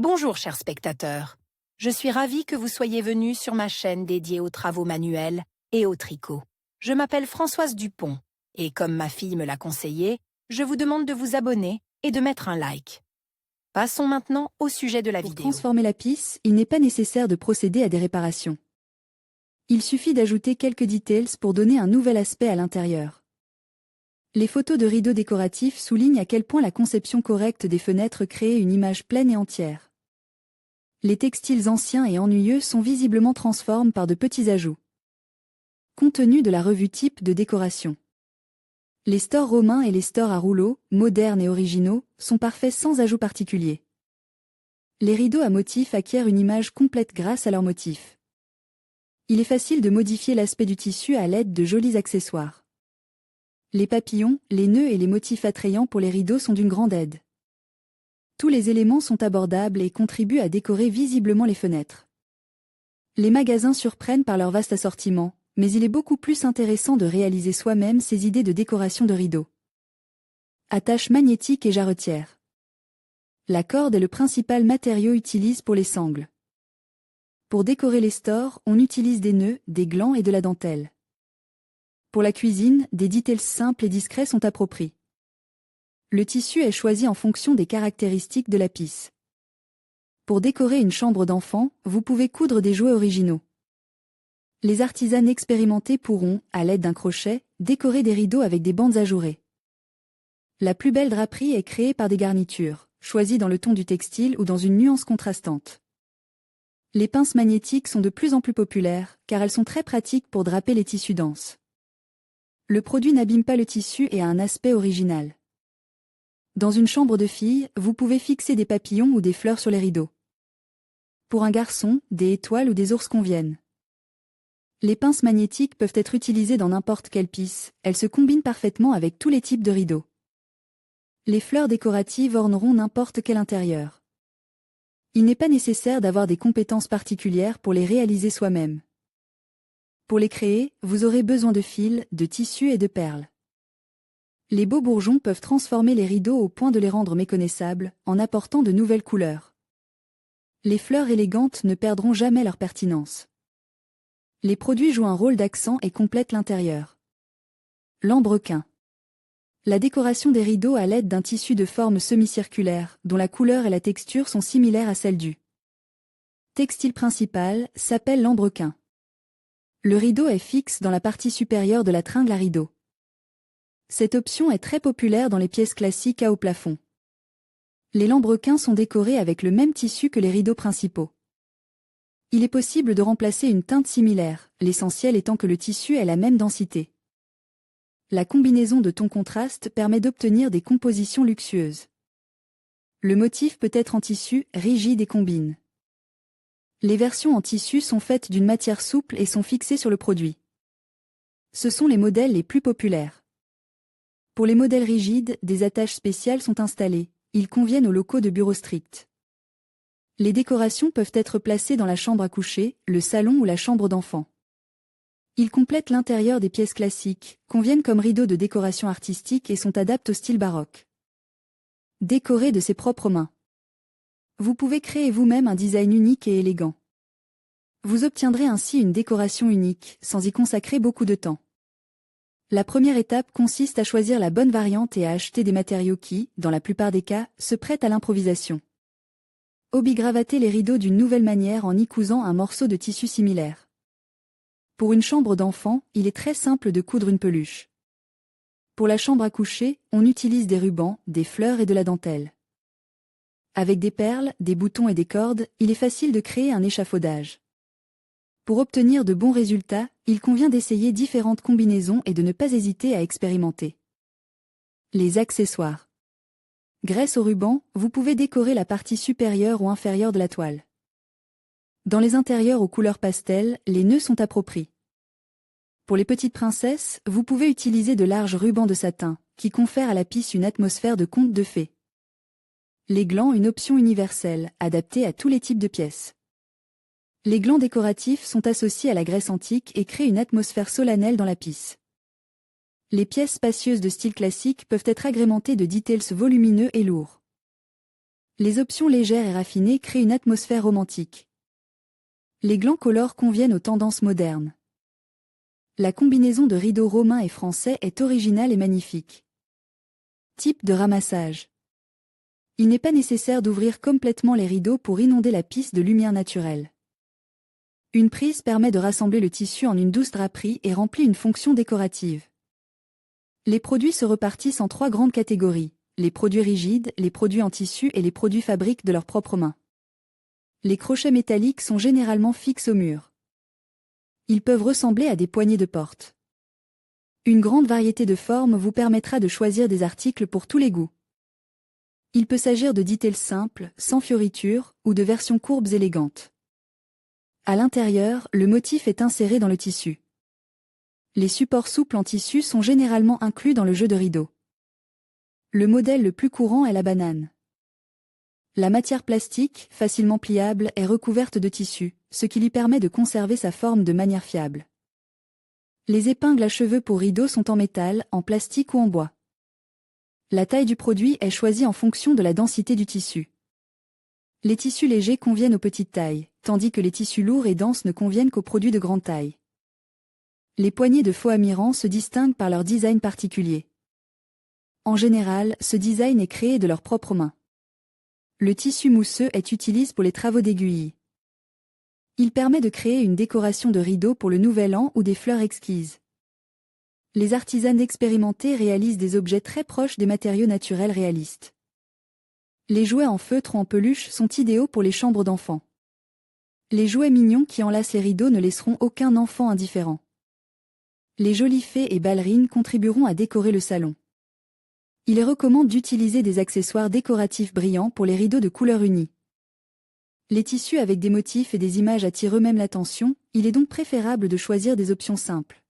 Bonjour chers spectateurs, je suis ravie que vous soyez venus sur ma chaîne dédiée aux travaux manuels et au tricot. Je m'appelle Françoise Dupont et comme ma fille me l'a conseillé, je vous demande de vous abonner et de mettre un like. Passons maintenant au sujet de la Pour vidéo. transformer la pisse, il n'est pas nécessaire de procéder à des réparations. Il suffit d'ajouter quelques details pour donner un nouvel aspect à l'intérieur. Les photos de rideaux décoratifs soulignent à quel point la conception correcte des fenêtres crée une image pleine et entière. Les textiles anciens et ennuyeux sont visiblement transformés par de petits ajouts. Contenu de la revue type de décoration. Les stores romains et les stores à rouleaux, modernes et originaux, sont parfaits sans ajout particulier. Les rideaux à motifs acquièrent une image complète grâce à leurs motifs. Il est facile de modifier l'aspect du tissu à l'aide de jolis accessoires. Les papillons, les nœuds et les motifs attrayants pour les rideaux sont d'une grande aide. Tous les éléments sont abordables et contribuent à décorer visiblement les fenêtres. Les magasins surprennent par leur vaste assortiment, mais il est beaucoup plus intéressant de réaliser soi-même ces idées de décoration de rideaux. Attaches magnétiques et jarretières. La corde est le principal matériau utilisé pour les sangles. Pour décorer les stores, on utilise des nœuds, des glands et de la dentelle. Pour la cuisine, des details simples et discrets sont appropriés. Le tissu est choisi en fonction des caractéristiques de la pisse. Pour décorer une chambre d'enfant, vous pouvez coudre des jouets originaux. Les artisans expérimentés pourront, à l'aide d'un crochet, décorer des rideaux avec des bandes ajourées. La plus belle draperie est créée par des garnitures, choisies dans le ton du textile ou dans une nuance contrastante. Les pinces magnétiques sont de plus en plus populaires, car elles sont très pratiques pour draper les tissus denses. Le produit n'abîme pas le tissu et a un aspect original. Dans une chambre de fille, vous pouvez fixer des papillons ou des fleurs sur les rideaux. Pour un garçon, des étoiles ou des ours conviennent. Les pinces magnétiques peuvent être utilisées dans n'importe quelle pisse, elles se combinent parfaitement avec tous les types de rideaux. Les fleurs décoratives orneront n'importe quel intérieur. Il n'est pas nécessaire d'avoir des compétences particulières pour les réaliser soi-même. Pour les créer, vous aurez besoin de fils, de tissus et de perles. Les beaux bourgeons peuvent transformer les rideaux au point de les rendre méconnaissables, en apportant de nouvelles couleurs. Les fleurs élégantes ne perdront jamais leur pertinence. Les produits jouent un rôle d'accent et complètent l'intérieur. Lambrequin. La décoration des rideaux à l'aide d'un tissu de forme semi-circulaire, dont la couleur et la texture sont similaires à celles du textile principal, s'appelle lambrequin. Le rideau est fixe dans la partie supérieure de la tringle à rideau. Cette option est très populaire dans les pièces classiques à haut plafond. Les lambrequins sont décorés avec le même tissu que les rideaux principaux. Il est possible de remplacer une teinte similaire, l'essentiel étant que le tissu ait la même densité. La combinaison de tons contrastes permet d'obtenir des compositions luxueuses. Le motif peut être en tissu, rigide et combine. Les versions en tissu sont faites d'une matière souple et sont fixées sur le produit. Ce sont les modèles les plus populaires. Pour les modèles rigides, des attaches spéciales sont installées, ils conviennent aux locaux de bureaux stricts. Les décorations peuvent être placées dans la chambre à coucher, le salon ou la chambre d'enfant. Ils complètent l'intérieur des pièces classiques, conviennent comme rideaux de décoration artistique et sont adaptés au style baroque. Décorer de ses propres mains. Vous pouvez créer vous-même un design unique et élégant. Vous obtiendrez ainsi une décoration unique, sans y consacrer beaucoup de temps. La première étape consiste à choisir la bonne variante et à acheter des matériaux qui, dans la plupart des cas, se prêtent à l'improvisation. Obi-gravater les rideaux d'une nouvelle manière en y cousant un morceau de tissu similaire. Pour une chambre d'enfant, il est très simple de coudre une peluche. Pour la chambre à coucher, on utilise des rubans, des fleurs et de la dentelle. Avec des perles, des boutons et des cordes, il est facile de créer un échafaudage. Pour obtenir de bons résultats, il convient d'essayer différentes combinaisons et de ne pas hésiter à expérimenter. Les accessoires. Grâce au ruban, vous pouvez décorer la partie supérieure ou inférieure de la toile. Dans les intérieurs aux couleurs pastel, les nœuds sont appropriés. Pour les petites princesses, vous pouvez utiliser de larges rubans de satin, qui confèrent à la pisse une atmosphère de conte de fées. Les glands, une option universelle, adaptée à tous les types de pièces. Les glands décoratifs sont associés à la Grèce antique et créent une atmosphère solennelle dans la pisse. Les pièces spacieuses de style classique peuvent être agrémentées de details volumineux et lourds. Les options légères et raffinées créent une atmosphère romantique. Les glands colores conviennent aux tendances modernes. La combinaison de rideaux romains et français est originale et magnifique. Type de ramassage. Il n'est pas nécessaire d'ouvrir complètement les rideaux pour inonder la pièce de lumière naturelle. Une prise permet de rassembler le tissu en une douce draperie et remplit une fonction décorative. Les produits se repartissent en 3 grandes catégories: les produits rigides, les produits en tissu et les produits fabriques de leurs propres mains. Les crochets métalliques sont généralement fixes au mur. Ils peuvent ressembler à des poignées de porte. Une grande variété de formes vous permettra de choisir des articles pour tous les goûts. Il peut s'agir de details simples, sans fioritures, ou de versions courbes élégantes. À l'intérieur, le motif est inséré dans le tissu. Les supports souples en tissu sont généralement inclus dans le jeu de rideaux. Le modèle le plus courant est la banane. La matière plastique, facilement pliable, est recouverte de tissu, ce qui lui permet de conserver sa forme de manière fiable. Les épingles à cheveux pour rideaux sont en métal, en plastique ou en bois. La taille du produit est choisie en fonction de la densité du tissu. Les tissus légers conviennent aux petites tailles, tandis que les tissus lourds et denses ne conviennent qu'aux produits de grande taille. Les poignées de faux amirants se distinguent par leur design particulier. En général, ce design est créé de leurs propres mains. Le tissu mousseux est utilisé pour les travaux d'aiguille. Il permet de créer une décoration de rideaux pour le Nouvel An ou des fleurs exquises. Les artisanes expérimentées réalisent des objets très proches des matériaux naturels réalistes. Les jouets en feutre ou en peluche sont idéaux pour les chambres d'enfants. Les jouets mignons qui enlacent les rideaux ne laisseront aucun enfant indifférent. Les jolies fées et ballerines contribueront à décorer le salon. Il est recommandé d'utiliser des accessoires décoratifs brillants pour les rideaux de couleur unie. Les tissus avec des motifs et des images attirent eux-mêmes l'attention, il est donc préférable de choisir des options simples.